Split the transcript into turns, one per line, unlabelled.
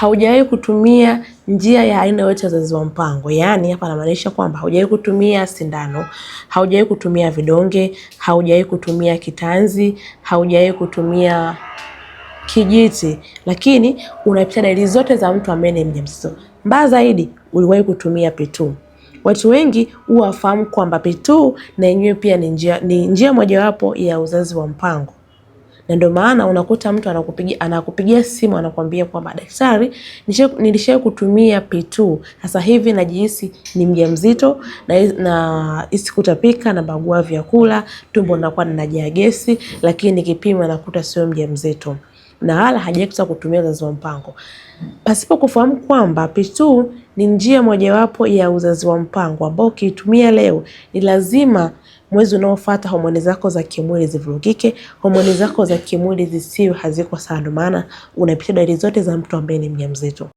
haujawahi kutumia njia ya aina yote ya uzazi wa mpango, yani hapa anamaanisha kwamba haujawahi kutumia sindano, haujawahi kutumia vidonge, haujawahi kutumia kitanzi, haujawahi kutumia kijiti, lakini unapita dalili zote za mtu ambaye ni mjamzito. Mbaya zaidi, uliwahi kutumia P2. Watu wengi huwa wafahamu kwamba P2 na yenyewe pia ni njia mojawapo ya uzazi wa mpango. Na ndio maana unakuta mtu anakupigia simu anakuambia kwamba daktari, nilishawahi kutumia P2, sasa hivi najihisi ni mjamzito na hisi kutapika na bagua vyakula, tumbo linakuwa linajaa gesi, lakini nikipima nakuta sio mjamzito na wala hajawahi kutumia uzazi wa mpango. Pasipo kufahamu kwamba P2 ni njia mojawapo ya uzazi wa mpango ambao ukiitumia leo ni lazima mwezi unaofuata homoni zako za kimwili zivurugike, homoni zako za kimwili zisiwe haziko sawa, maana unapitia dalili zote za mtu ambaye ni mjamzito.